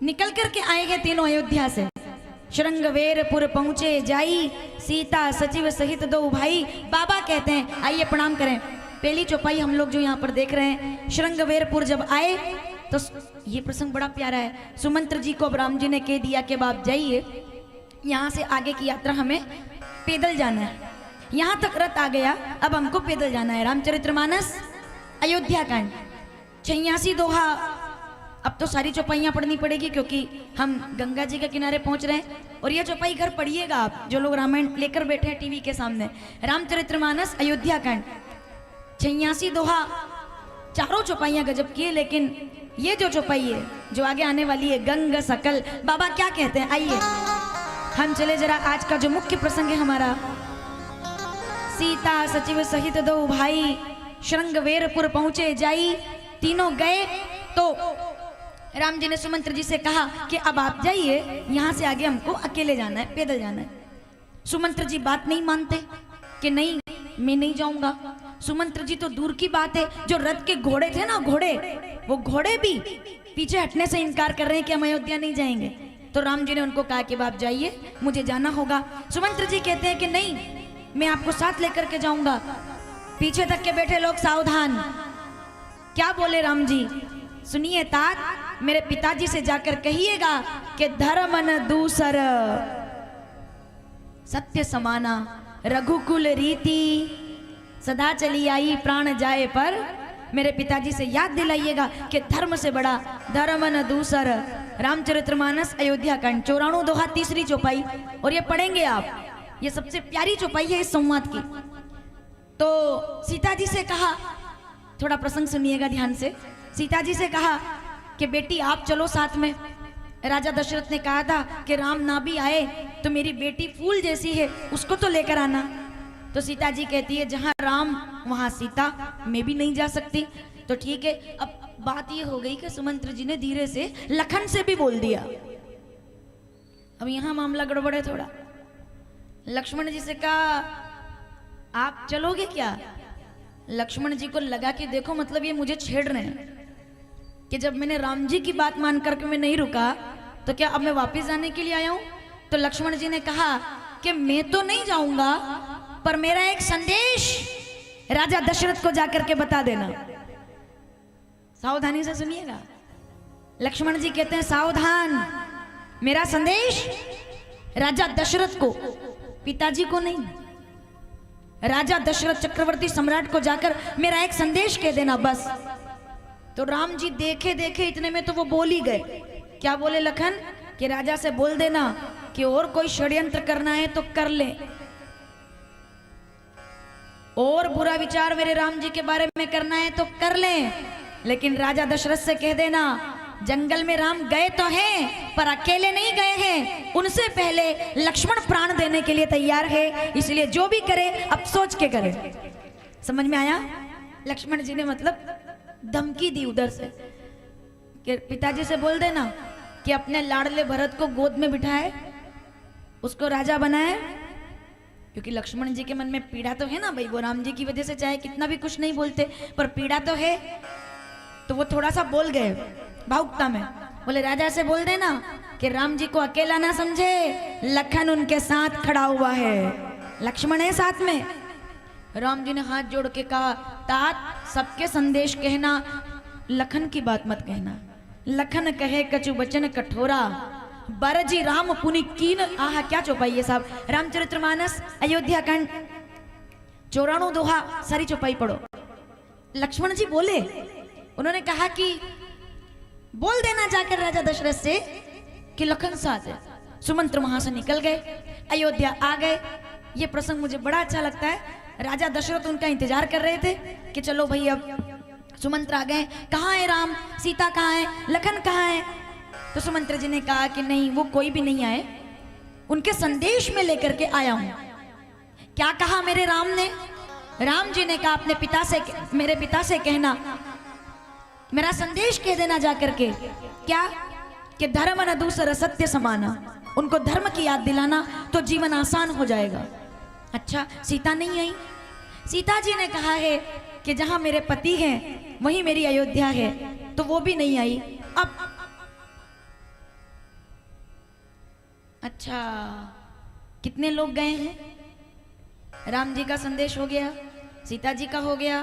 निकल करके आएंगे तीनों अयोध्या से। श्रृंगवेरपुर पहुंचे जाई, सीता सचिव सहित दो भाई। बाबा कहते हैं आइए प्रणाम करें। पहली चौपाई हम लोग जो यहाँ पर देख रहे हैं, श्रृंगवेरपुर जब आए तो ये प्रसंग बड़ा प्यारा है। सुमंत्र जी को अब राम जी ने कह दिया कि बाप जाइए, यहाँ से आगे की यात्रा हमें पैदल जाना है। यहाँ तक रथ आ गया, अब हमको पैदल जाना है। रामचरितमानस अयोध्या कांड 86 दोहा। अब तो सारी चौपाइयाँ पढ़नी पड़ेगी क्योंकि हम गंगा जी के किनारे पहुंच रहे हैं। और ये चौपाई घर पढ़िएगा आप जो लोग रामायण लेकर बैठे हैं टीवी के सामने। रामचरितमानस अयोध्या कांड 86 दोहा, चारों चौपाइयाँ गजब की है, लेकिन ये जो चौपाई है जो आगे आने वाली है, गंग सकल, बाबा क्या कहते हैं आइए हम चले जरा। आज का जो मुख्य प्रसंग है हमारा, सीता सचिव सहित दो भाई श्रृंगवेरपुर पहुंचे जाई। तीनों गए तो राम जी ने सुमंत्र जी से कहा कि अब आप जाइए, यहाँ से आगे हमको अकेले जाना है, पैदल जाना है। सुमंत्र जी बात नहीं मानते कि नहीं मैं नहीं जाऊंगा। सुमंत्र जी तो दूर की बात है, जो रथ के घोड़े थे ना, घोड़े, वो घोड़े भी पीछे हटने से इनकार कर रहे हैं कि हम अयोध्या नहीं जाएंगे। तो राम जी ने उनको कहा कि आप जाइए, मुझे जाना होगा। सुमंत्र जी कहते हैं कि नहीं, मैं आपको साथ लेकर के जाऊंगा। पीछे तक के बैठे लोग सावधान। क्या बोले राम जी, सुनिए तात, मेरे पिताजी से जाकर कहिएगा कि धर्म न दूसर सत्य समाना, रघुकुल रीति सदा चली आई प्राण जाए पर। मेरे पिताजी से याद दिलाइएगा कि धर्म से बड़ा धर्म न दूसर। रामचरितमानस अयोध्या कांड 94 दोहा, तीसरी चौपाई। और ये पढ़ेंगे आप, ये सबसे प्यारी चौपाई है इस संवाद की। तो सीता जी से कहा, थोड़ा प्रसंग सुनिएगा ध्यान से। सीता जी से कहा कि बेटी आप चलो साथ में। राजा दशरथ ने कहा था कि राम ना भी आए तो मेरी बेटी फूल जैसी है, उसको तो लेकर आना। तो सीता जी कहती है जहां राम वहां सीता, मैं भी नहीं जा सकती। तो ठीक है। अब बात ये हो गई कि सुमंत्र जी ने धीरे से लखन से भी बोल दिया। अब यहां मामला गड़बड़ है थोड़ा। लक्ष्मण जी से कहा आप चलोगे क्या? लक्ष्मण जी को लगा कि देखो मतलब ये मुझे छेड़ रहे हैं कि जब मैंने राम जी की बात मान करके मैं नहीं रुका तो क्या अब मैं वापस जाने के लिए आया हूं? तो लक्ष्मण जी ने कहा कि मैं तो नहीं जाऊंगा, पर मेरा एक संदेश राजा दशरथ को जाकर के बता देना। सावधानी से सुनिएगा। लक्ष्मण जी कहते हैं सावधान, मेरा संदेश राजा दशरथ को, पिताजी को नहीं, राजा दशरथ चक्रवर्ती सम्राट को जाकर मेरा एक संदेश कह देना बस। तो राम जी देखे देखे इतने में तो वो बोल ही गए। क्या बोले लखन कि राजा से बोल देना कि और कोई षड्यंत्र करना है तो कर ले, और बुरा विचार मेरे राम जी के बारे में करना है तो कर ले, लेकिन राजा दशरथ से कह देना जंगल में राम गए तो हैं पर अकेले नहीं गए हैं, उनसे पहले लक्ष्मण प्राण देने के लिए तैयार है, इसलिए जो भी करे अब सोच के करे। समझ में आया? लक्ष्मण जी ने मतलब धमकी दी उधर से कि पिताजी से बोल देना कि अपने लाडले भरत को गोद में बिठाए, उसको राजा बनाए। क्योंकि लक्ष्मण जी के मन में पीड़ा तो है ना भाई, वो राम जी की वजह से चाहे कितना भी कुछ नहीं बोलते पर पीड़ा तो है। तो वो थोड़ा सा बोल गए भावुकता में। बोले राजा से बोल देना कि राम जी को अकेला ना समझे, लखन उनके साथ खड़ा हुआ है, लक्ष्मण है साथ में। राम जी ने हाथ जोड़ के कहा तात सबके संदेश कहना, लखन की बात मत कहना। लखन कहे कछु बचन कठोरा, बरजी राम पुनि कीन। आहा क्या चौपाई है साहब। रामचरितमानस अयोध्या कांड 94 दोहा, सारी चौपाई पढ़ो। लक्ष्मण जी बोले, उन्होंने कहा कि बोल देना जाकर राजा दशरथ से कि लखन साथ है। सुमंत्र वहां से निकल गए, अयोध्या आ गए। ये प्रसंग मुझे बड़ा अच्छा लगता है। राजा दशरथ उनका इंतजार कर रहे थे कि चलो भाई अब सुमंत्र आ गए, कहाँ है राम, सीता कहाँ है, लखन कहाँ है। तो सुमंत्र जी ने कहा कि नहीं वो कोई भी नहीं आए, उनके संदेश में लेकर के आया हूं। क्या कहा मेरे राम ने? राम जी ने कहा अपने पिता से, मेरे पिता से कहना, मेरा संदेश कह देना जाकर के क्या कि धर्म न दूसरा सत्य समाना, उनको धर्म की याद दिलाना तो जीवन आसान हो जाएगा। अच्छा सीता नहीं आई? सीता जी ने कहा है कि जहां मेरे पति हैं वहीं मेरी अयोध्या है, तो वो भी नहीं आई। अब अच्छा, कितने लोग गए हैं? राम जी का संदेश हो गया, सीता जी का हो गया,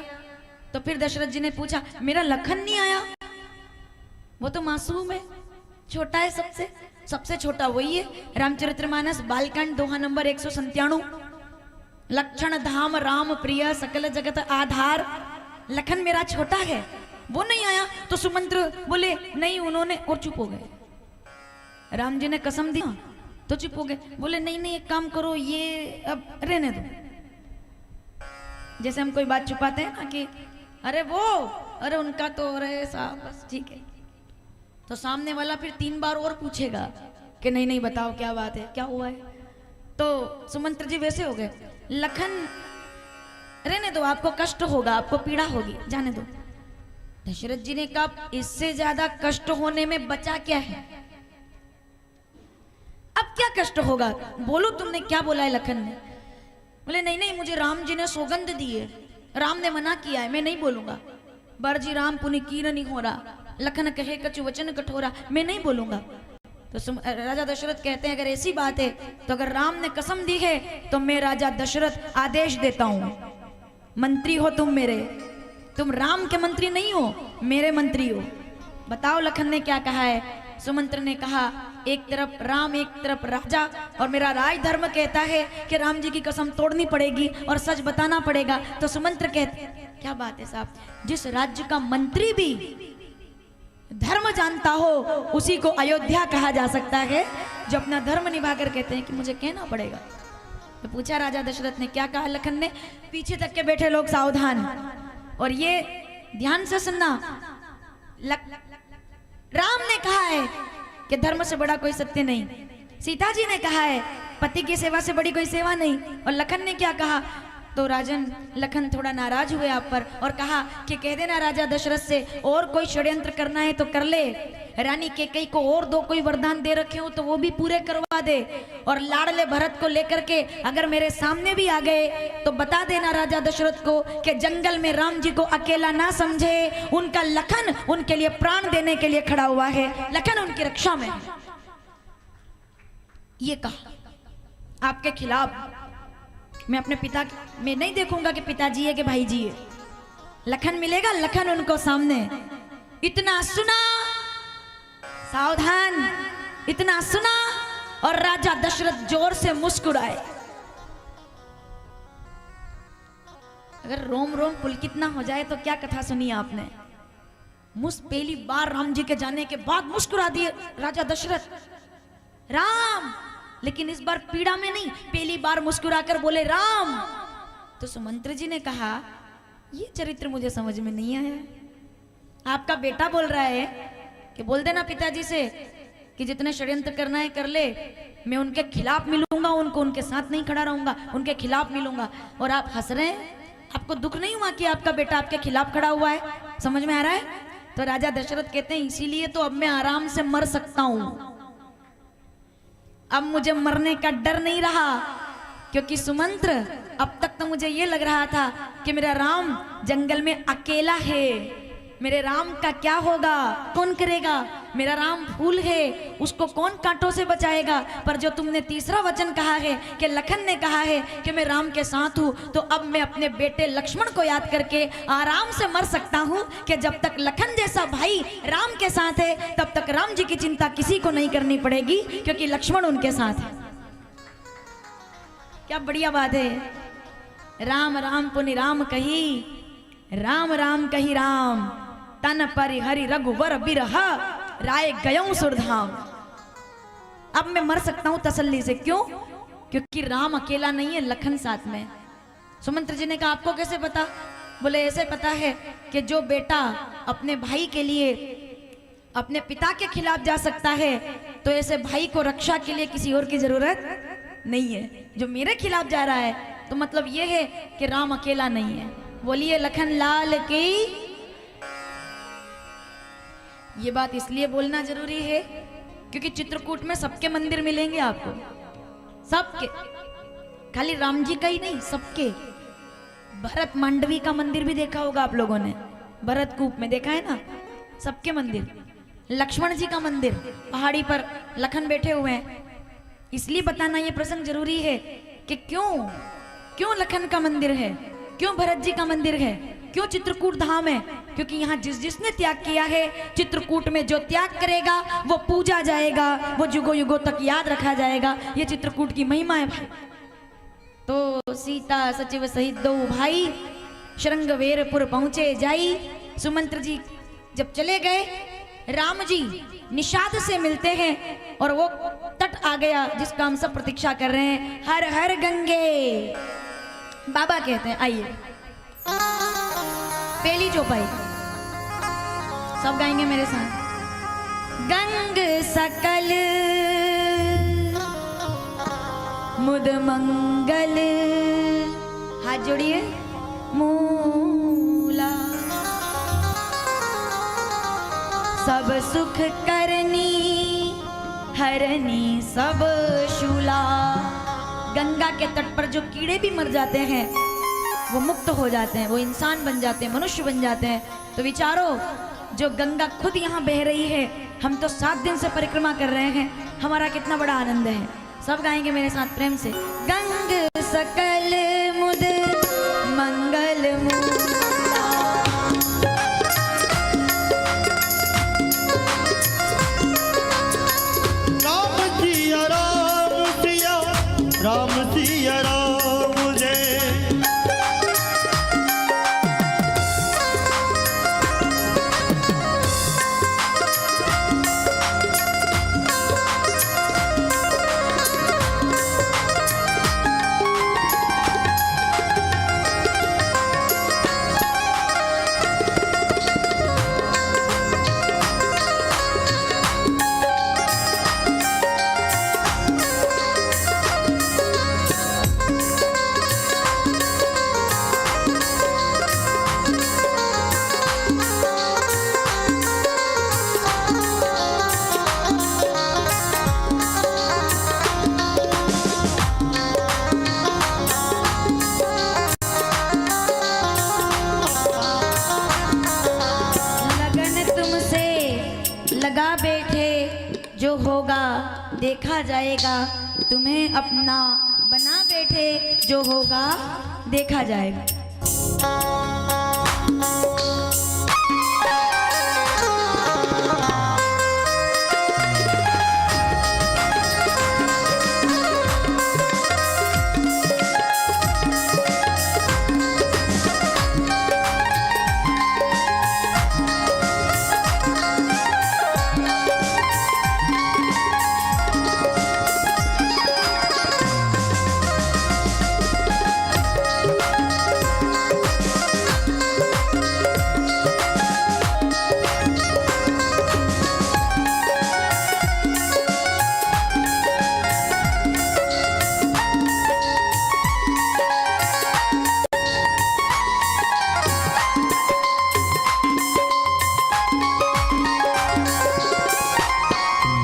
तो फिर दशरथ जी ने पूछा मेरा लखन नहीं आया? वो तो मासूम है, छोटा है, सबसे छोटा वही है। रामचरितमानस बालकांड दोहा नंबर 197, लक्षण धाम राम प्रिय सकल जगत आधार। लखन मेरा छोटा है, वो नहीं आया। तो सुमंत्र बोले नहीं, उन्होंने, और चुप हो गए। राम जी ने कसम दी तो चुप हो गए। बोले नहीं नहीं, एक काम करो, ये अब रहने दो। जैसे हम कोई बात छुपाते हैं ना कि अरे वो, अरे उनका तो, अरे साहब बस ठीक है। तो सामने वाला फिर 3 बार और पूछेगा कि नहीं नहीं बताओ क्या बात है, क्या हुआ है। तो सुमंत्र जी वैसे हो गए, लखन रहने दो, आपको कष्ट होगा, आपको पीड़ा होगी, जाने दो। दशरथ जी ने कहा इससे ज्यादा कष्ट होने में बचा क्या है? अब क्या कष्ट होगा? बोलो तुमने क्या बोला है? लखन ने बोले नहीं नहीं, मुझे राम जी ने सौगंध दी है, राम ने मना किया है, मैं नहीं बोलूंगा। बरजी राम पुनि कीर नहीं हो रहा, लखन कहे कछु वचन कठोरा, मैं नहीं बोलूंगा। तो राजा दशरथ कहते हैं अगर ऐसी बात है तो अगर राम ने कसम दी है तो मैं राजा दशरथ आदेश देता हूं, मंत्री हो तुम मेरे, तुम राम के मंत्री नहीं हो, मेरे मंत्री हो। बताओ लखन ने क्या कहा है? सुमंत्र ने कहा एक तरफ राम, एक तरफ राजा, और मेरा राज धर्म कहता है कि राम जी की कसम तोड़नी पड़ेगी और सच बताना पड़ेगा। तो सुमंत्र कहते क्या बात है साहब, जिस राज्य का मंत्री भी धर्म जानता हो उसी को अयोध्या कहा जा सकता है, जो अपना धर्म निभाकर कहते हैं कि मुझे कहना पड़ेगा। तो पूछा राजा दशरथ ने क्या कहा? लखन ने, पीछे तक के बैठे लोग सावधान, और ये ध्यान से सुनना। राम ने कहा है कि धर्म से बड़ा कोई सत्य नहीं, सीता जी ने कहा है पति की सेवा से बड़ी कोई सेवा नहीं, और लखन ने क्या कहा? तो राजन लखन थोड़ा नाराज हुए आप पर और कहा कि कह देना राजा दशरथ से, और कोई षड्यंत्र करना है तो कर ले, रानी कैकेयी को और 2 कोई वरदान दे रखे हो तो वो भी पूरे करवा दे, और लाडले भरत को लेकर के अगर मेरे सामने भी आ गए तो बता देना राजा दशरथ को कि जंगल में राम जी को अकेला ना समझे, उनका लखन उनके लिए प्राण देने के लिए खड़ा हुआ है, लखन उनकी रक्षा में है। ये कहा आपके खिलाफ मैं अपने पिता में नहीं देखूंगा कि पिताजी है कि भाई जी है। लखन मिलेगा, लखन उनको सामने। इतना सुना, सावधान, इतना सुना, और राजा दशरथ जोर से मुस्कुराए। अगर रोम रोम पुलकित ना हो जाए तो क्या कथा सुनी आपने? पहली बार राम जी के जाने के बाद मुस्कुरा दिए राजा दशरथ। राम, लेकिन इस बार पीड़ा में नहीं, पहली बार मुस्कुराकर बोले राम। तो सुमंत्र जी ने कहा ये चरित्र मुझे समझ में नहीं आया। आपका बेटा बोल रहा है कि बोल देना पिताजी से कि जितने षड्यंत्र करना है कर ले, मैं उनके खिलाफ मिलूंगा, उनको उनके साथ नहीं खड़ा रहूंगा, उनके खिलाफ मिलूंगा। और आप हंस रहे हैं, आपको दुख नहीं हुआ कि आपका बेटा आपके खिलाफ खड़ा हुआ है? समझ में आ रहा है? तो राजा दशरथ कहते हैं इसीलिए तो अब मैं आराम से मर सकता हूं, अब मुझे मरने का डर नहीं रहा, क्योंकि सुमंत्र अब तक तो मुझे ये लग रहा था कि मेरा राम जंगल में अकेला है, मेरे राम का क्या होगा, कौन करेगा? मेरा राम फूल है, उसको कौन कांटों से बचाएगा? पर जो तुमने तीसरा वचन कहा है कि लखन ने कहा है कि मैं राम के साथ हूं, तो अब मैं अपने बेटे लक्ष्मण को याद करके आराम से मर सकता हूं कि जब तक लखन जैसा भाई राम के साथ है तब तक राम जी की चिंता किसी को नहीं करनी पड़ेगी, क्योंकि लक्ष्मण उनके साथ है। क्या बढ़िया बात है। राम राम पुनि राम कही, राम राम कही राम, तन परि हरि रघुवर बिरह, राय गयों सुरधाम। अब मैं मर सकता हूं तसल्ली से। क्यों? क्योंकि राम अकेला नहीं है, लखन साथ में। सुमंत्र जी ने कहा आपको कैसे पता? बोले ऐसे पता है कि जो बेटा अपने भाई के लिए अपने पिता के खिलाफ जा सकता है, तो ऐसे भाई को रक्षा के लिए किसी और की जरूरत नहीं है। जो मेरे खिलाफ जा रहा है तो मतलब ये है कि राम अकेला नहीं है। बोलिए लखन लाल की। ये बात इसलिए बोलना जरूरी है क्योंकि चित्रकूट में सबके मंदिर मिलेंगे आपको, सबके, खाली राम जी का ही नहीं, सबके। भरत मांडवी का मंदिर भी देखा होगा आप लोगों ने, भरत कूप में देखा है ना, सबके मंदिर। लक्ष्मण जी का मंदिर, पहाड़ी पर लखन बैठे हुए हैं, इसलिए बताना ये प्रसंग जरूरी है कि क्यों लखन का मंदिर है, क्यों भरत जी का मंदिर है, क्यों चित्रकूट धाम है। क्योंकि यहाँ जिसने त्याग किया है, चित्रकूट में जो त्याग करेगा वो पूजा जाएगा, वो युगों युगों तक याद रखा जाएगा। ये चित्रकूट की महिमा है भाई। तो सीता सचिव सहित दो भाई श्रृंगवेरपुर पहुंचे जाई। सुमंत्र जी जब चले गए, राम जी निषाद से मिलते हैं और वो तट आ गया जिसका हम सब प्रतीक्षा कर रहे हैं। हर हर गंगे बाबा कहते हैं। आइए पहली चौपाई सब गाएंगे मेरे साथ। गंग सकल मुद मंगल, हाथ जोड़िए, मूला सब सुख करनी हरनी सब शूला। गंगा के तट पर जो कीड़े भी मर जाते हैं वो मुक्त हो जाते हैं, वो इंसान बन जाते हैं, मनुष्य बन जाते हैं। तो विचारो, जो गंगा खुद यहाँ बह रही है, हम तो 7 दिन से परिक्रमा कर रहे हैं, हमारा कितना बड़ा आनंद है। सब गाएंगे मेरे साथ प्रेम से। गंग सकल मुद मंगल मूला, राम सिया राम जय। लगा बैठे जो होगा देखा जाएगा, तुम्हें अपना बना बैठे जो होगा देखा जाएगा।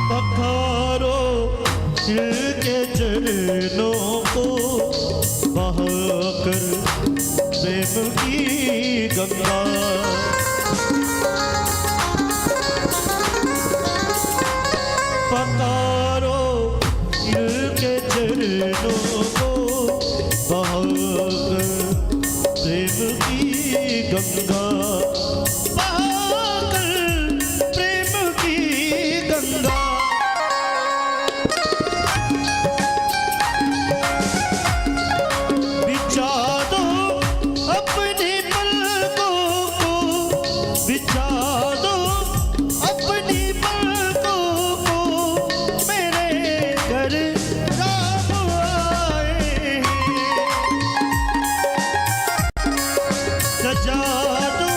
पकारो इनके चरणों को बहाकर प्रेम की गंगा, बहाकर प्रेम की गंगा। बिछा दो अपने पलकों को, बिछा दो अपनी पलकों को, मेरे घर राम आए। सजा दो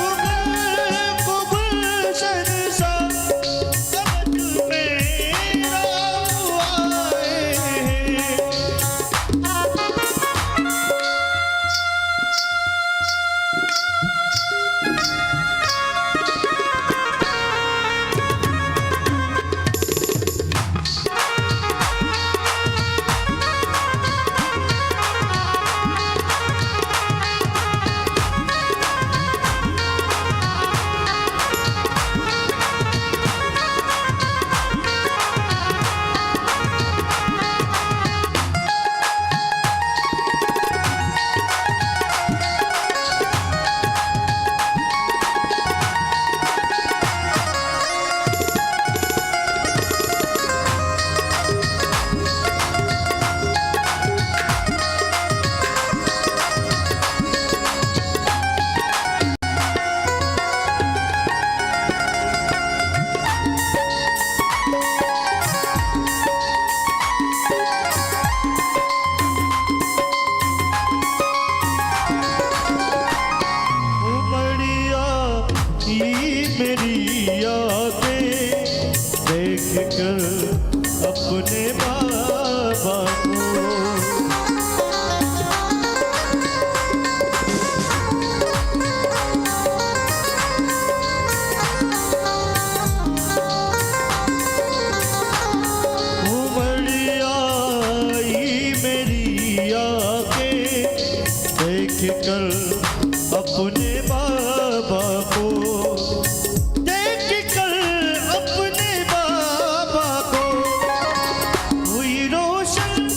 अपने बाबा को। कर अपने बाबा को, देख कर अपने बाबा को, हुई रोशन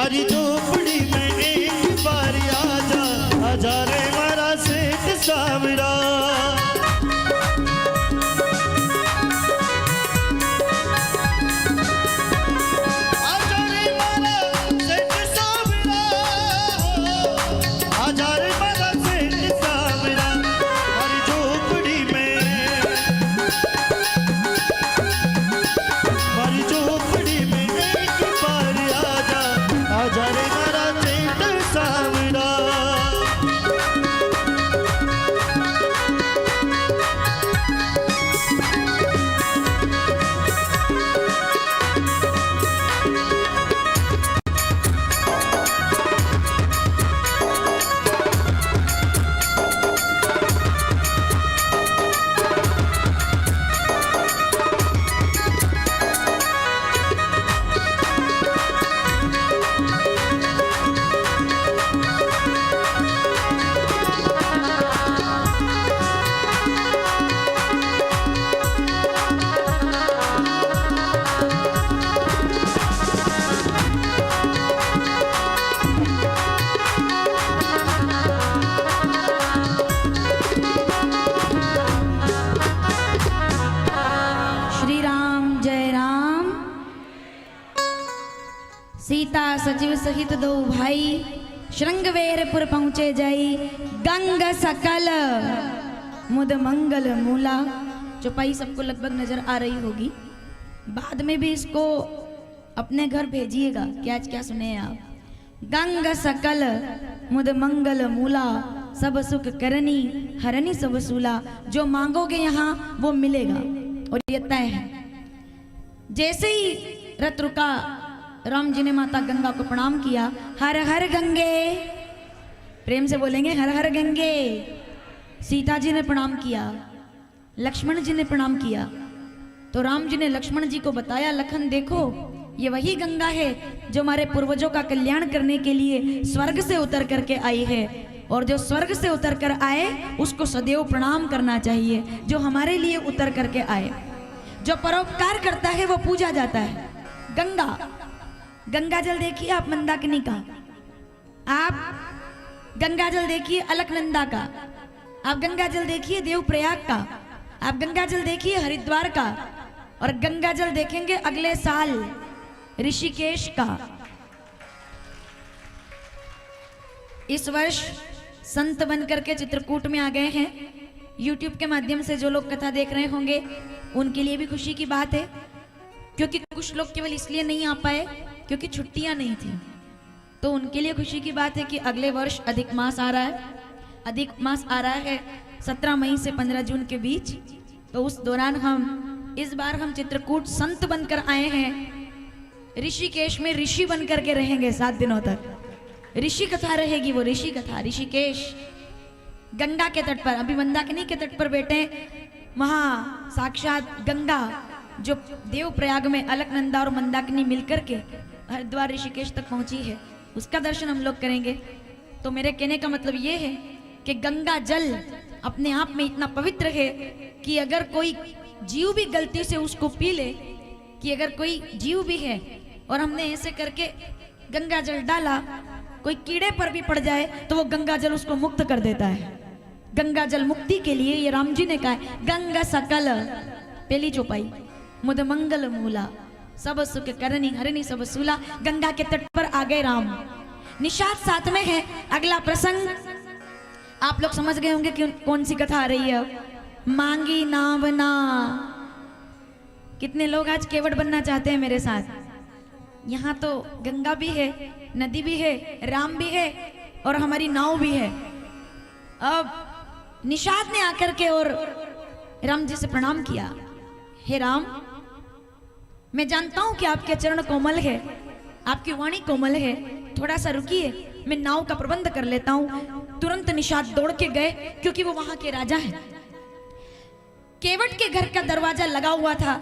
मारी झोपड़ी में एक बार आजा, आजा रे मारा सेठ सावरा। आजा रे मारा सेठ सावरा, आजा रे मारा सेठ सावरा। मारी झोपड़ी में, मारी झोपड़ी में एक बार आजा, आजा रे मारा सेठ सावरा। श्री राम जय राम। सीता सचिव सहित दो भाई श्रृंगवेरपुर पहुंचे जाई। गंग सकल मुद मंगल मूला। चौपाई सबको लगभग नजर आ रही होगी। बाद में भी इसको अपने घर भेजिएगा कि आज क्या सुने आप। गंग सकल मुद मंगल मूला, सब सुख करनी हरनी सब सूला। जो मांगोगे यहाँ वो मिलेगा और ये तय है। जैसे ही रथ रुका, राम जी ने माता गंगा को प्रणाम किया। हर हर गंगे, प्रेम से बोलेंगे हर हर गंगे। सीता जी ने प्रणाम किया, लक्ष्मण जी ने प्रणाम किया। तो राम जी ने लक्ष्मण जी को बताया, लखन देखो ये वही गंगा है जो हमारे पूर्वजों का कल्याण करने के लिए स्वर्ग से उतर करके आई है। और जो स्वर्ग से उतर कर आए उसको सदैव प्रणाम करना चाहिए, जो हमारे लिए उतर करके आए। जो परोपकार करता है वो पूजा जाता है। गंगा, गंगा जल देखिए आप मंदाकिनी का, आप गंगा जल देखिए अलकनंदा का, आप गंगा जल देखिए देवप्रयाग का, आप गंगा जल देखिए हरिद्वार का, और गंगा जल देखेंगे अगले साल ऋषिकेश का। इस वर्ष संत बन करके चित्रकूट में आ गए हैं। YouTube के माध्यम से जो लोग कथा देख रहे होंगे उनके लिए भी खुशी की बात है, क्योंकि कुछ लोग केवल इसलिए नहीं आ पाए क्योंकि छुट्टियां नहीं थी। तो उनके लिए खुशी की बात है कि अगले वर्ष अधिक मास आ रहा है। अधिक मास आ रहा है 17 मई से 15 जून के बीच। तो उस दौरान इस बार हम चित्रकूट संत बनकर आए हैं। ऋषिकेश में ऋषि बन करके रहेंगे 7 दिनों तक। ऋषि कथा रहेगी, वो ऋषि कथा ऋषिकेश गंगा के तट पर। अभी मंदाकिनी के तट पर बैठे, वहाँ साक्षात गंगा जो देवप्रयाग में अलकनंदा और मंदाकिनी मिलकर के हरिद्वार ऋषिकेश तक पहुंची है, उसका दर्शन हम लोग करेंगे। तो मेरे कहने का मतलब ये है कि गंगा जल अपने आप में इतना पवित्र है कि अगर कोई जीव भी गलती से उसको पी ले, कि अगर कोई जीव भी है और हमने ऐसे करके गंगा जल डाला, कोई कीड़े पर भी पड़ जाए तो वो गंगा जल उसको मुक्त कर देता है। गंगा जल मुक्ति के लिए ये राम जी ने कहा है। गंगा सकल, पहली चौपाई, मुद मंगल मूला, सब सुख करनी हरनी सब सूला। गंगा के तट पर आ गए राम। निषाद साथ में है। अगला प्रसंग आप लोग समझ गए होंगे कि कौन सी कथा आ रही है। मांगी नावना। कितने लोग आज केवट बनना चाहते हैं मेरे साथ? यहाँ तो गंगा भी है, नदी भी है, राम भी है और हमारी नाव भी है। अब निषाद ने आकर के और राम जी से प्रणाम किया। हे राम, मैं जानता हूं कि आपके चरण कोमल है, आपकी वाणी कोमल है, थोड़ा सा रुकिए, मैं नाव का प्रबंध कर लेता हूं। तुरंत निषाद दौड़ के गए, क्योंकि वो वहां के राजा हैं। केवट के घर का दरवाजा लगा हुआ था,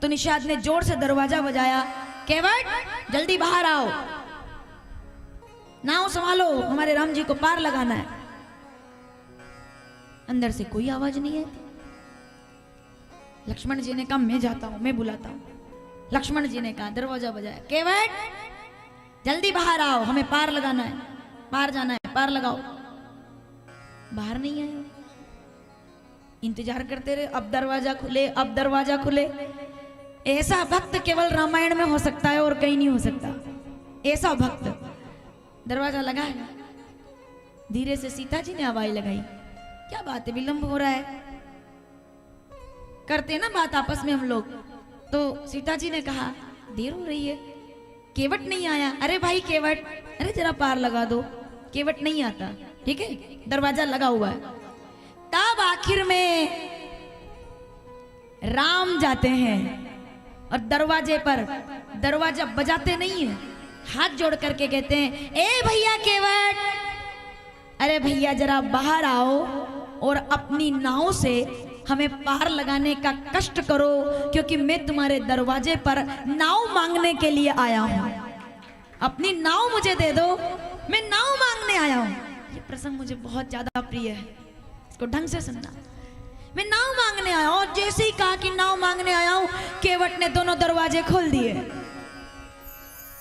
तो निषाद ने जोर से दरवाजा बजाया। केवट जल्दी बाहर आओ, नाव संभालो, हमारे राम जी को पार लगाना है। अंदर से कोई आवाज नहीं है। लक्ष्मण जी ने कहा मैं जाता हूं, मैं बुलाता हूं। लक्ष्मण जी ने कहा, दरवाजा बजाया, केवट जल्दी बाहर आओ, हमें पार लगाना है, पार जाना है, पार लगाओ। बाहर नहीं आए, इंतजार करते रहे, अब दरवाजा खुले, अब दरवाजा खुले। ऐसा भक्त केवल रामायण में हो सकता है और कहीं नहीं हो सकता। ऐसा भक्त। दरवाजा लगा है, धीरे से सीता जी ने आवाज लगाई, क्या बात है, विलंब हो रहा है, करते ना बात आपस में हम लोग। तो सीता जी ने कहा देर हो रही है, केवट नहीं आया। अरे भाई केवट, अरे जरा पार लगा दो, केवट नहीं आता, ठीक है, दरवाजा लगा हुआ है। तब आखिर में राम जाते हैं और दरवाजे पर, दरवाजा बजाते नहीं है, हाथ जोड़ करके कहते हैं, ए भैया केवट, अरे भैया जरा बाहर आओ और अपनी नाव से हमें पार लगाने का कष्ट करो, क्योंकि मैं तुम्हारे दरवाजे पर नाव मांगने के लिए आया हूं। अपनी नाव मुझे दे दो, मैं नाव मांगने आया हूं। ये प्रसंग मुझे बहुत ज्यादा प्रिय है, इसको ढंग से सुनना। मैं नाव मांगने आया हूं, और जैसे ही कहा कि नाव मांगने आया हूं, केवट ने दोनों दरवाजे खोल दिए।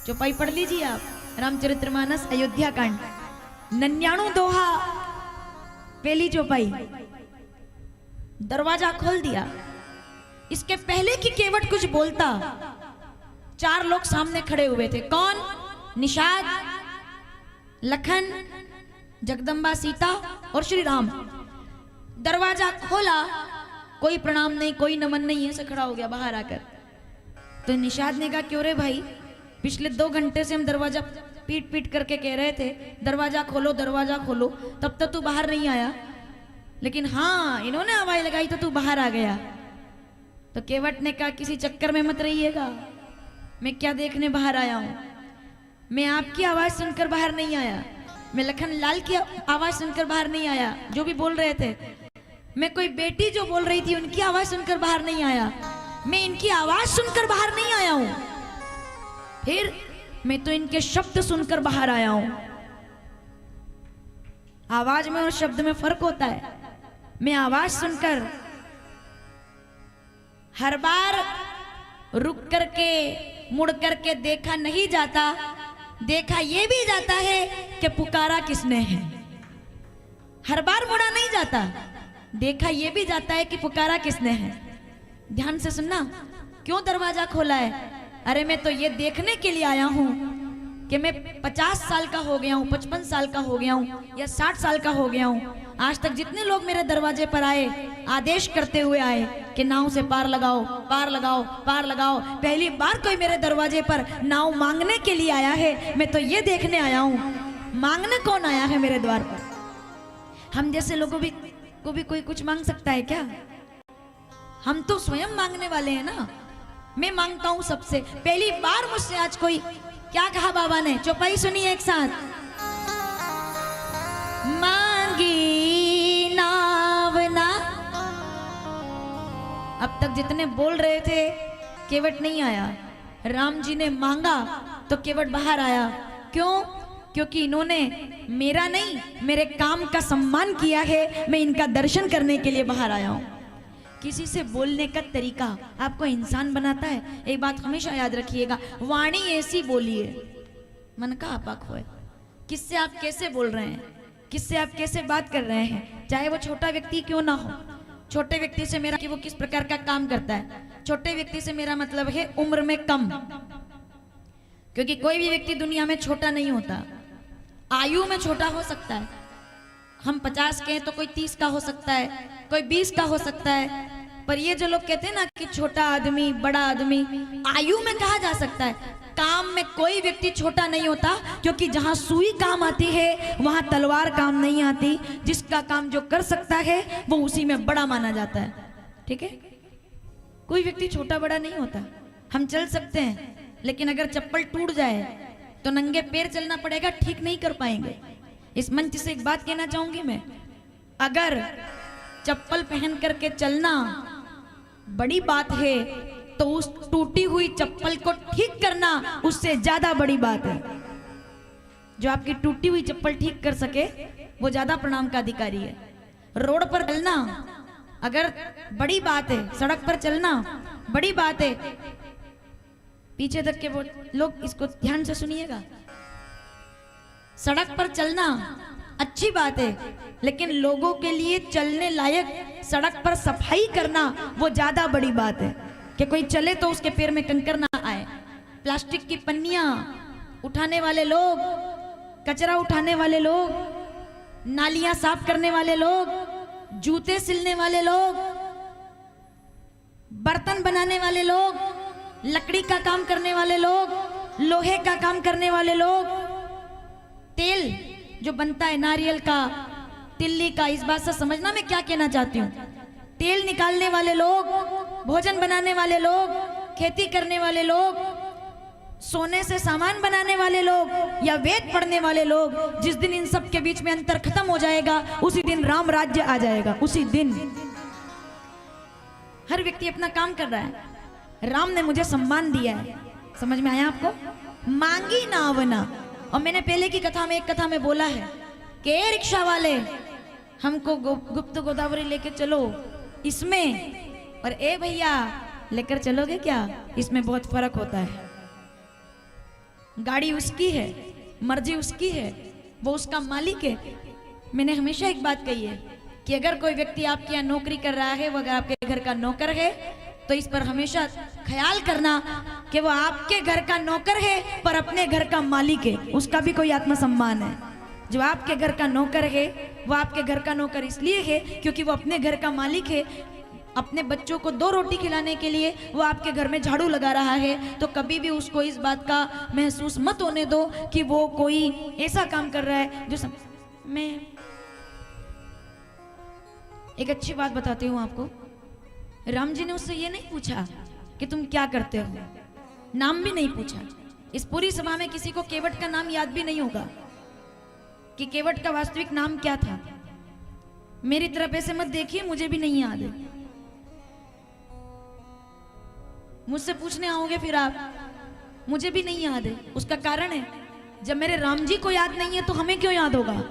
चौपाई पढ़ लीजिए आप, रामचरितमानस अयोध्या कांड 99 दोहा, पहली चौपाई। दरवाजा खोल दिया। इसके पहले कि केवट कुछ बोलता, 4 लोग सामने खड़े हुए थे। कौन? निषाद, लखन, जगदम्बा सीता और श्री राम। दरवाजा खोला, कोई प्रणाम नहीं, कोई नमन नहीं, ऐसे खड़ा हो गया बाहर आकर। तो निषाद ने कहा, क्यों रे भाई, पिछले 2 घंटे से हम दरवाजा पीट पीट करके कह रहे थे दरवाजा खोलो, दरवाजा खोलो, तब तक तू बाहर नहीं आया, लेकिन हाँ इन्होंने आवाज लगाई तो तू बाहर आ गया। तो केवट ने कहा, किसी चक्कर में मत रहिएगा, मैं क्या देखने बाहर आया हूं, मैं आपकी आवाज सुनकर बाहर नहीं आया, मैं लखन लाल की आवाज सुनकर बाहर नहीं आया जो भी बोल रहे थे, मैं कोई बेटी जो बोल रही थी उनकी आवाज सुनकर बाहर नहीं आया, मैं इनकी आवाज सुनकर बाहर नहीं आया हूं, फिर मैं तो इनके शब्द सुनकर बाहर आया हूं। आवाज में और शब्द में फर्क होता है। मैं आवाज सुनकर हर बार रुक करके मुड़ करके देखा नहीं जाता, देखा ये भी जाता है कि पुकारा किसने है। हर बार मुड़ा नहीं जाता, देखा ये भी जाता है कि पुकारा किसने है। ध्यान से सुनना, क्यों दरवाजा खोला है? अरे मैं तो ये देखने के लिए आया हूं कि मैं 50 साल का हो गया हूं, 55 साल का हो गया हूं या 60 साल का हो गया हूं, आज तक जितने लोग मेरे दरवाजे पर आए आदेश करते हुए आए कि नाव से पार लगाओ, पार लगाओ, पार लगाओ, पहली बार कोई मेरे दरवाजे पर नाव मांगने के लिए आया है। मैं तो ये देखने आया हूं, मांगने कौन आया है मेरे द्वार पर? हम जैसे लोगों को भी कोई कुछ मांग सकता है क्या? हम तो स्वयं मांगने वाले हैं ना। मैं मांगता हूं सबसे, पहली बार मुझसे आज कोई, क्या कहा बाबा ने? चौपाई सुनिए एक साथ। मांगी नावना। अब तक जितने बोल रहे थे केवट नहीं आया, राम जी ने मांगा तो केवट बाहर आया। क्यों? क्योंकि इन्होंने मेरा नहीं मेरे काम का सम्मान किया है, मैं इनका दर्शन करने के लिए बाहर आया हूं। किसी से बोलने का तरीका आपको इंसान बनाता है। एक बात हमेशा याद रखिएगा, वाणी ऐसी बोलिए मन का आपा खोए। किससे आप कैसे बोल रहे हैं, किससे आप कैसे बात कर रहे हैं, चाहे वो छोटा व्यक्ति क्यों ना हो। छोटे व्यक्ति से मेरा कि वो किस प्रकार का काम करता है, छोटे व्यक्ति से मेरा मतलब है उम्र में कम, क्योंकि कोई भी व्यक्ति दुनिया में छोटा नहीं होता। आयु में छोटा हो सकता है, हम 50 के हैं तो कोई 30 का हो सकता है, कोई 20 का हो सकता है, पर ये जो लोग कहते हैं ना कि छोटा आदमी बड़ा आदमी, आयु में कहा जा सकता है। काम में कोई व्यक्ति छोटा नहीं होता, क्योंकि जहां सुई काम आती है वहां तलवार काम नहीं आती। जिसका काम जो कर सकता है वो उसी में बड़ा माना जाता है। ठीक है, कोई व्यक्ति छोटा बड़ा नहीं होता। हम चल सकते हैं, लेकिन अगर चप्पल टूट जाए तो नंगे पैर चलना पड़ेगा, ठीक नहीं कर पाएंगे। इस मंच से एक बात कहना चाहूंगी मैं, अगर चप्पल पहन करके चलना बड़ी बात है तो उस टूटी हुई चप्पल को ठीक करना उससे ज्यादा बड़ी बात है। जो आपकी टूटी हुई चप्पल ठीक कर सके वो ज्यादा प्रणाम का अधिकारी है। रोड पर चलना अगर बड़ी बात है, सड़क पर चलना बड़ी बात है। पीछे तक के वो लोग, इसको ध्यान से सुनिएगा, सड़क पर चलना अच्छी बात है, लेकिन लोगों के लिए चलने लायक सड़क पर सफाई करना वो ज्यादा बड़ी बात है कि कोई चले तो उसके पैर में कंकर ना आए। प्लास्टिक की पन्नियां उठाने वाले लोग, कचरा उठाने वाले लोग, नालियां साफ करने वाले लोग, जूते सिलने वाले लोग, बर्तन बनाने वाले लोग, लकड़ी का काम करने वाले लोग, लोहे का काम करने वाले लोग, तेल जो बनता है नारियल का, तिल्ली का, इस बात से समझना मैं क्या कहना चाहती हूँ। तेल निकालने वाले लोग, भोजन बनाने वाले लोग, खेती करने वाले लोग, सोने से सामान बनाने वाले लोग या वेद पढ़ने वाले लोग, जिस दिन इन सब के बीच में अंतर खत्म हो जाएगा उसी दिन राम राज्य आ जाएगा। उसी दिन हर व्यक्ति अपना काम कर रहा है। राम ने मुझे सम्मान दिया है, समझ में आया आपको? मांगी ना आवना। और मैंने पहले की कथा में, एक कथा में बोला है कि ए रिक्शा वाले हमको गुप्त गोदावरी लेके चलो इसमें, और ए भैया लेकर चलोगे क्या, इसमें बहुत फर्क होता है। गाड़ी उसकी है, मर्जी उसकी है, वो उसका मालिक है। मैंने हमेशा एक बात कही है कि अगर कोई व्यक्ति आपके यहाँ नौकरी कर रहा है, वो अगर आपके घर का नौकर है, तो इस पर हमेशा ख्याल करना कि वो आपके घर का नौकर है पर अपने घर का मालिक है। उसका भी कोई आत्मसम्मान है। जो आपके घर का नौकर है वो आपके घर का नौकर इसलिए है क्योंकि वो अपने घर का मालिक है। अपने बच्चों को 2 रोटी खिलाने के लिए वो आपके घर में झाड़ू लगा रहा है, तो कभी भी उसको इस बात का महसूस मत होने दो कि वो कोई ऐसा काम कर रहा है जो मैं एक अच्छी बात बताती हूँ आपको। राम जी ने उससे ये नहीं पूछा कि तुम क्या करते हो, नाम भी नहीं पूछा। इस पूरी सभा में किसी को केवट का नाम याद भी नहीं होगा कि केवट का वास्तविक नाम क्या था। मेरी तरफ ऐसे मत देखिए, मुझे भी नहीं याद है। मुझसे पूछने आओगे फिर आप, मुझे भी नहीं याद है। उसका कारण है, जब मेरे राम जी को याद नहीं है तो हमें क्यों याद होगा।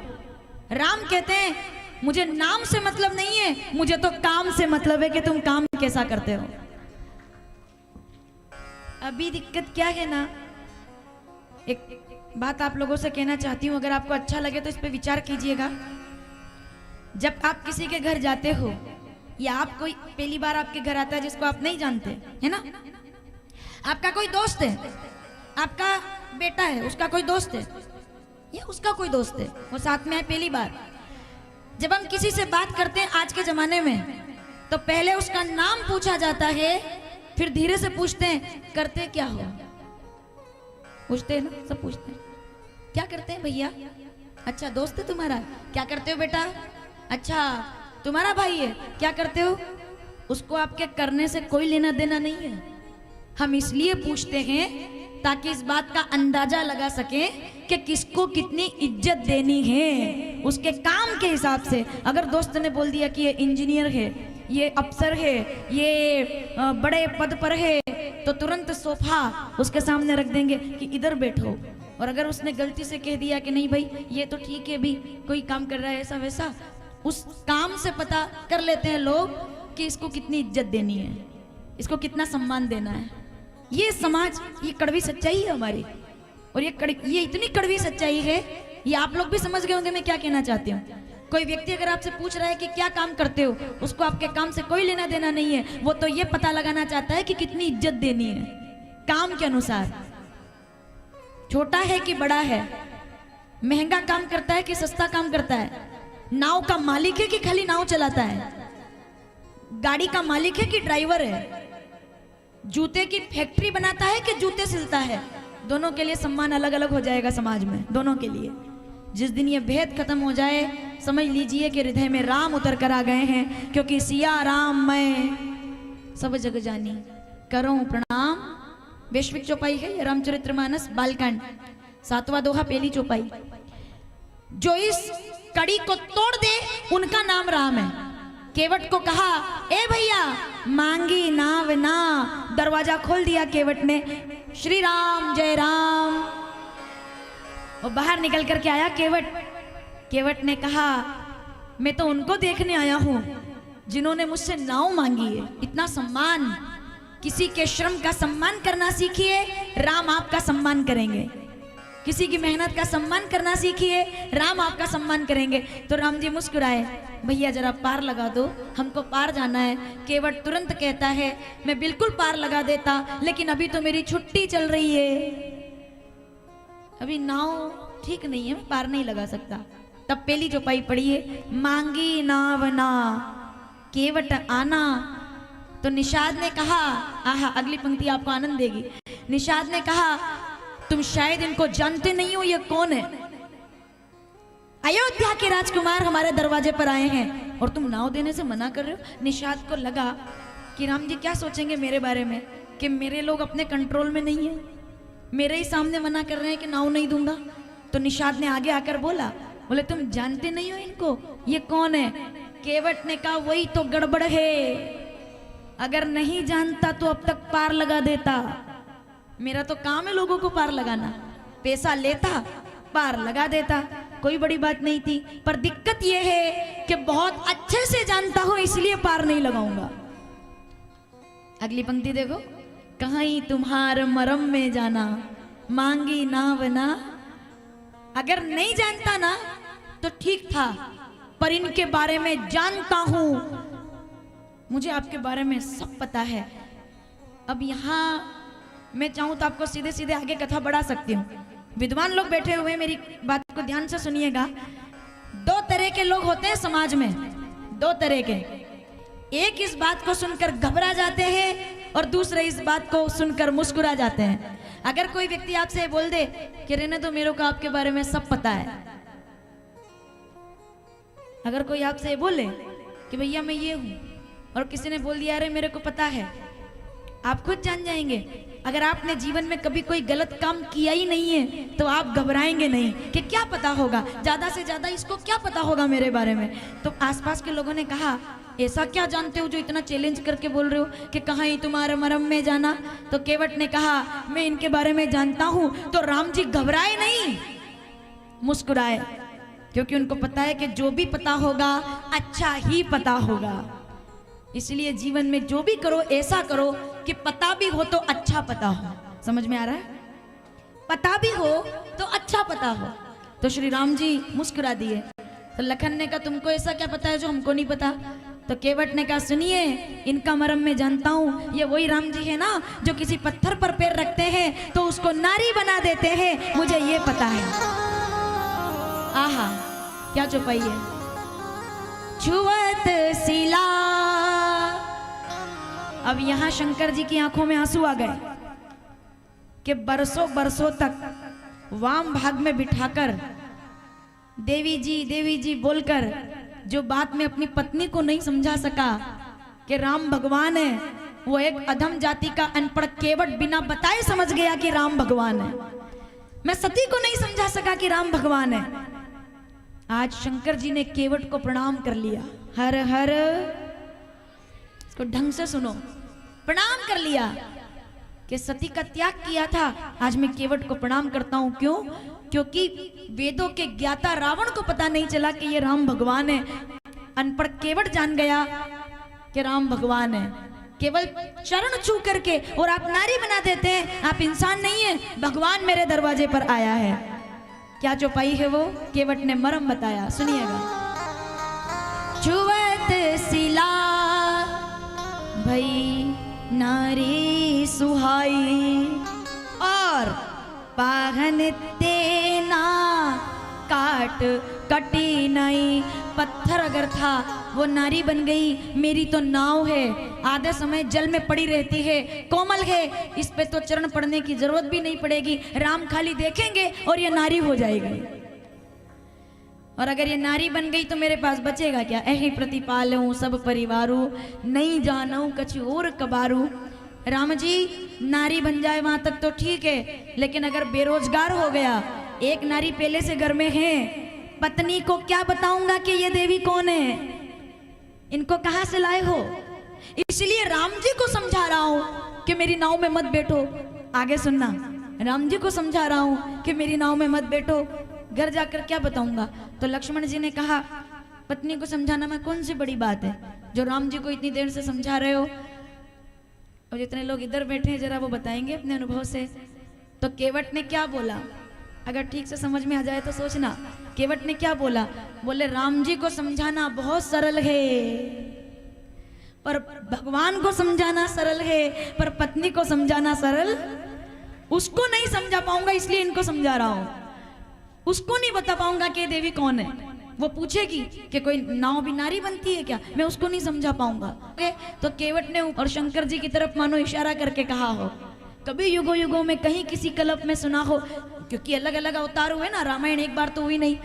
राम कहते हैं मुझे नाम से मतलब नहीं है, मुझे तो काम से मतलब है कि तुम काम कैसा करते हो। अभी दिक्कत क्या है ना, एक बात आप लोगों से कहना चाहती हूं, अगर आपको अच्छा लगे तो इस पे विचार कीजिएगा। जब आप किसी के घर जाते हो या आप कोई पहली बार आपके घर आता है जिसको आप नहीं जानते, है ना, आपका कोई दोस्त है, आपका बेटा है, उसका कोई दोस्त है या उसका कोई दोस्त है, वो साथ में है पहली बार। जब हम किसी से बात करते हैं आज के जमाने में, तो पहले उसका नाम पूछा जाता है, फिर धीरे से पूछते हैं करते क्या हो। पूछते हैं ना, सब पूछते हैं क्या करते हैं भैया, अच्छा दोस्त है तुम्हारा, क्या करते हो बेटा, अच्छा तुम्हारा भाई है, क्या करते हो। उसको आपके करने से कोई लेना देना नहीं है। हम इसलिए पूछते हैं ताकि इस बात का अंदाजा लगा सकें कि किसको कितनी इज्जत देनी है उसके काम के हिसाब से। अगर दोस्त ने बोल दिया कि ये इंजीनियर है, ये अफसर है, ये बड़े पद पर है, तो तुरंत सोफा उसके सामने रख देंगे कि इधर बैठो। और अगर उसने गलती से कह दिया कि नहीं भाई ये तो ठीक है, भी कोई काम कर रहा है ऐसा वैसा, उस काम से पता कर लेते हैं लोग कि इसको कितनी इज्जत देनी है, इसको कितना सम्मान देना है। ये समाज, ये कड़वी सच्चाई है हमारी, और ये इतनी कड़वी सच्चाई है, ये आप लोग भी समझ गए होंगे मैं क्या कहना चाहती हूँ। कोई व्यक्ति अगर आपसे पूछ रहा है कि क्या काम करते हो, उसको आपके काम से कोई लेना देना नहीं है। वो तो ये पता लगाना चाहता है कि कितनी इज्जत देनी है काम के अनुसार, छोटा है कि बड़ा है, महंगा काम करता है कि सस्ता काम करता है, नाव का मालिक है कि खाली नाव चलाता है, गाड़ी का मालिक है कि ड्राइवर है, जूते की फैक्ट्री बनाता है कि जूते सिलता है। दोनों के लिए सम्मान अलग अलग हो जाएगा समाज में, दोनों के लिए। जिस दिन ये भेद खत्म हो जाए, समझ लीजिए कि हृदय में राम उतर कर आ गए हैं, क्योंकि सिया राम मैं सब जग जानी करूं प्रणाम। वैश्विक चौपाई है ये रामचरितमानस बालकांड 7वां दोहा पहली चौपाई। जो इस कड़ी को तोड़ दे उनका नाम राम है। केवट को कहा ए भैया मांगी नाव ना, दरवाजा खोल दिया केवट ने, श्री राम जय राम। वो बाहर निकल करके आया केवट। केवट ने कहा मैं तो उनको देखने आया हूं जिन्होंने मुझसे नाव मांगी है। इतना सम्मान, किसी के श्रम का सम्मान करना सीखिए, राम आपका सम्मान करेंगे। किसी की मेहनत का सम्मान करना सीखिए, राम आपका सम्मान करेंगे। तो राम जी मुस्कुराए, भैया जरा पार लगा दो, हमको पार जाना है। केवट तुरंत कहता है मैं बिल्कुल पार लगा देता, लेकिन अभी तो मेरी छुट्टी चल रही है, अभी नाव ठीक नहीं है, मैं पार नहीं लगा सकता। तब पहली चौपाई पढ़िए, मांगी नाव ना केवट आना। तो निषाद ने कहा, आहा अगली पंक्ति आपको आनंद देगी। निषाद ने कहा तुम शायद इनको जानते नहीं हो, ये कौन है? अयोध्या के राजकुमार हमारे दरवाजे पर आए हैं और तुम नाव देने से मना कर रहे हो। निषाद को लगा कि राम जी क्या सोचेंगे मेरे बारे में, कि मेरे लोग अपने कंट्रोल में नहीं है, मेरे ही सामने मना कर रहे हैं कि नाव नहीं दूंगा। तो निषाद ने आगे आकर बोला, बोले तुम जानते नहीं हो इनको, ये कौन है? केवट ने कहा वही तो गड़बड़ है, अगर नहीं जानता तो अब तक पार लगा देता, मेरा तो काम है लोगों को पार लगाना, पैसा लेता पार लगा देता, कोई बड़ी बात नहीं थी। पर दिक्कत यह है कि बहुत अच्छे से जानता हूं इसलिए पार नहीं लगाऊंगा। अगली पंक्ति देखो, कहीं तुम्हार मरम में जाना मांगी नाव ना। अगर नहीं जानता ना तो ठीक था, पर इनके बारे में जानता हूं, मुझे आपके बारे में सब पता है। अब यहां मैं चाहूं तो आपको सीधे सीधे आगे कथा बढ़ा सकती हूँ। विद्वान लोग बैठे हुए, मेरी बात को ध्यान से सुनिएगा। दो तरह के लोग होते हैं समाज में, दो तरह के। एक इस बात को सुनकर घबरा जाते हैं और दूसरे इस बात को सुनकर मुस्कुरा जाते हैं। अगर कोई व्यक्ति आपसे बोल दे कि रहने दो, मेरे को आपके बारे में सब पता है, अगर कोई आपसे बोले कि भैया मैं ये हूं, और किसी ने बोल दिया अरे मेरे को पता है, आप खुद जान जाएंगे। अगर आपने जीवन में कभी कोई गलत काम किया ही नहीं है तो आप घबराएंगे नहीं कि क्या पता होगा, ज्यादा से ज्यादा इसको क्या पता होगा मेरे बारे में। तो आसपास के लोगों ने कहा ऐसा क्या जानते हो जो इतना चैलेंज करके बोल रहे हो कि कहाँ ही तुम्हारे मरम में जाना। तो केवट ने कहा मैं इनके बारे में जानता हूं। तो राम जी घबराए नहीं, मुस्कुराए, क्योंकि उनको पता है कि जो भी पता होगा अच्छा ही पता होगा। इसलिए जीवन में जो भी करो ऐसा करो कि पता भी हो तो अच्छा पता हो। समझ में आ रहा है? पता भी हो तो अच्छा पता हो। तो श्री राम जी मुस्कुरा दिए। तो लखन ने कहा तुमको ऐसा क्या पता है जो हमको नहीं पता? तो केवट ने कहा सुनिए, इनका मरम में जानता हूं, ये वही राम जी है ना जो किसी पत्थर पर पैर रखते हैं तो उसको नारी बना देते हैं, मुझे ये पता है। आहा क्या चौपाई है। छुअत सिला। अब यहां शंकर जी की आंखों में आंसू आ गए कि बरसों बरसों तक वाम भाग में बिठाकर देवी जी बोलकर जो बात में अपनी पत्नी को नहीं समझा सका कि राम भगवान है, वो एक अधम जाति का अनपढ़ केवट बिना बताए समझ गया कि राम भगवान है। मैं सती को नहीं समझा सका कि राम भगवान है। आज शंकर जी ने केवट को प्रणाम कर लिया। हर हर, इसको ढंग से सुनो, प्रणाम कर लिया कि सती का त्याग किया था, आज मैं केवट को प्रणाम करता हूं। क्यों? क्योंकि वेदों के ज्ञाता रावण को पता नहीं चला कि ये राम भगवान है, अनपढ़ केवट जान गया कि राम भगवान है। केवल चरण छू करके और आप नारी बना देते हैं, आप इंसान नहीं है, भगवान मेरे दरवाजे पर आया है। क्या चौपाई है वो? केवट ने मरम बताया, सुनिएगा। छुअत सिला भई नारी सुहाई, और पाहन तेना काट कटी नहीं। पत्थर अगर था वो नारी बन गई। मेरी तो नाव है, आधे समय जल में पड़ी रहती है, कोमल है, इस पे तो चरण पड़ने की जरूरत भी नहीं पड़ेगी। राम खाली देखेंगे और ये नारी हो जाएगी। और अगर ये नारी बन गई तो मेरे पास बचेगा क्या? ऐही प्रतिपालूं सब परिवारू, नहीं जानूं कछु और कबारू। राम जी नारी बन जाए वहां तक तो ठीक है, लेकिन अगर बेरोजगार हो गया, एक नारी पहले से घर में है, पत्नी को क्या बताऊंगा कि ये देवी कौन है, इनको कहां से लाए हो? इसलिए राम जी को समझा रहा हूं कि मेरी नाव में मत बैठो। आगे सुनना, राम जी को समझा रहा हूं कि मेरी नाव में मत बैठो, घर जाकर क्या बताऊंगा। तो लक्ष्मण जी ने कहा पत्नी को समझाना में कौन सी बड़ी बात है जो राम जी को इतनी देर से समझा रहे हो। और जितने लोग इधर बैठे हैं जरा वो बताएंगे अपने अनुभव से। तो केवट ने क्या बोला? अगर ठीक से समझ में आ जाए तो सोचना, केवट ने क्या बोला? बोले राम जी को समझाना बहुत सरल है, पर भगवान को समझाना सरल है, पर पत्नी को समझाना सरल, उसको नहीं समझा पाऊंगा इसलिए इनको समझा रहा हूं। उसको नहीं बता पाऊंगा कि देवी कौन है। वो पूछेगी कि कोई नाव भी नारी बनती है क्या, मैं उसको नहीं समझा पाऊंगा। तो केवट ने और शंकर जी की तरफ मानो इशारा करके कहा हो, कभी युगों युगों में कहीं किसी कल्प में सुना हो, क्योंकि अलग अलग अवतार हुए ना, रामायण एक बार तो हुई नहीं।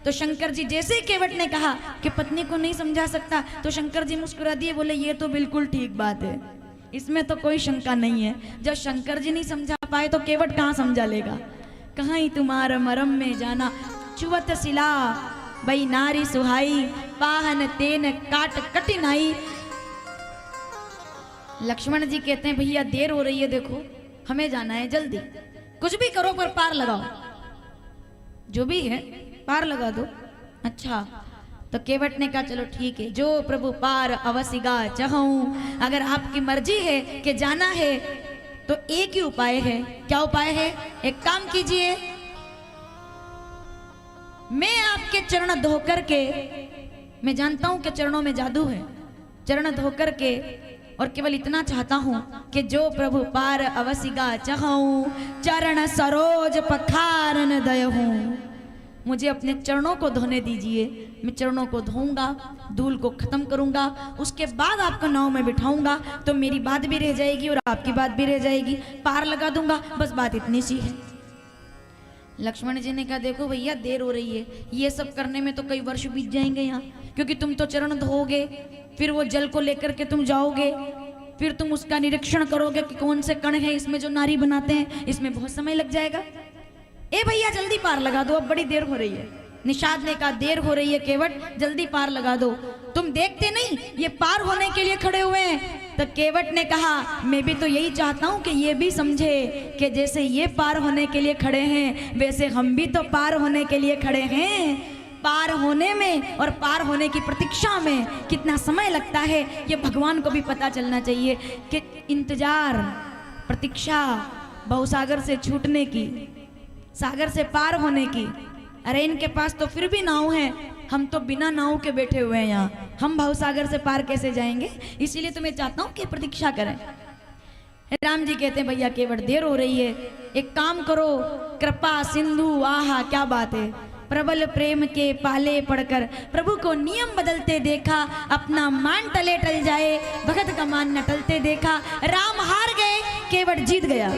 तो शंकर जी जैसे ही केवट ने कहा कि पत्नी को नहीं समझा सकता, तो शंकर जी मुस्कुरा दिए, बोले ये तो बिल्कुल ठीक बात है, इसमें तो कोई शंका नहीं है। जब शंकर जी नहीं समझा पाए तो केवट कहाँ समझा लेगा। कहाँ ही तुम्हारा मरम में जाना, चुवत सिला बई नारी सुहाई, पाहन तेन काट कठिनाई। लक्ष्मण जी कहते हैं भैया देर हो रही है, देखो हमें जाना है, जल्दी कुछ भी करो पर पार लगाओ, जो भी है पार लगा दो। अच्छा, तो केवट ने कहा चलो ठीक है, जो प्रभु पार अवसिगा चाहूं, अगर आपकी मर्जी है कि जाना है तो एक ही उपाय है। क्या उपाय है? एक काम कीजिए, मैं आपके चरण धो करके, मैं जानता हूं कि चरणों में जादू है, चरण धो करके और केवल इतना चाहता हूं कि जो प्रभु पार अवसिगा चाहूं, चरण सरोज पखारन दयहूं, मुझे अपने चरणों को धोने दीजिए, मैं चरणों को धोऊंगा, धूल को खत्म करूंगा, उसके बाद आपको नाव में बिठाऊंगा, तो मेरी बात भी रह जाएगी और आपकी बात भी रह जाएगी, पार लगा दूंगा, बस बात इतनी सी है। लक्ष्मण जी ने कहा देखो भैया देर हो रही है, ये सब करने में तो कई वर्ष बीत जाएंगे यहाँ, क्योंकि तुम तो चरण धोओगे, फिर वो जल को लेकर के तुम जाओगे, फिर तुम उसका निरीक्षण करोगे कि कौन से कण है इसमें जो नारी बनाते हैं, इसमें बहुत समय लग जाएगा। ए भैया जल्दी पार लगा दो, अब बड़ी देर हो रही है। निषाद ने कहा देर हो रही है केवट, जल्दी पार लगा दो, तुम देखते नहीं ये पार होने के लिए खड़े हुए हैं। तो केवट ने कहा मैं भी तो यही चाहता हूं कि ये भी समझे कि जैसे ये पार होने के लिए खड़े हैं, वैसे हम भी तो पार होने के लिए खड़े हैं। पार होने में और पार होने की प्रतीक्षा में कितना समय लगता है, ये भगवान को भी पता चलना चाहिए कि इंतजार, प्रतीक्षा, भवसागर से छूटने की, सागर से पार होने की। अरे इनके पास तो फिर भी नाव है, हम तो बिना नाव के बैठे हुए हैं यहाँ, हम भवसागर से पार कैसे जाएंगे? इसीलिए तो मैं चाहता हूँ कि प्रतीक्षा करें। राम जी कहते हैं भैया केवट देर हो रही है, एक काम करो, कृपा सिंधु, आहा क्या बात है, प्रबल प्रेम के पाले पड़कर प्रभु को नियम बदलते देखा, अपना मान टले टल जाए, भगत का मान न टलते देखा। राम हार गए, केवट जीत गया।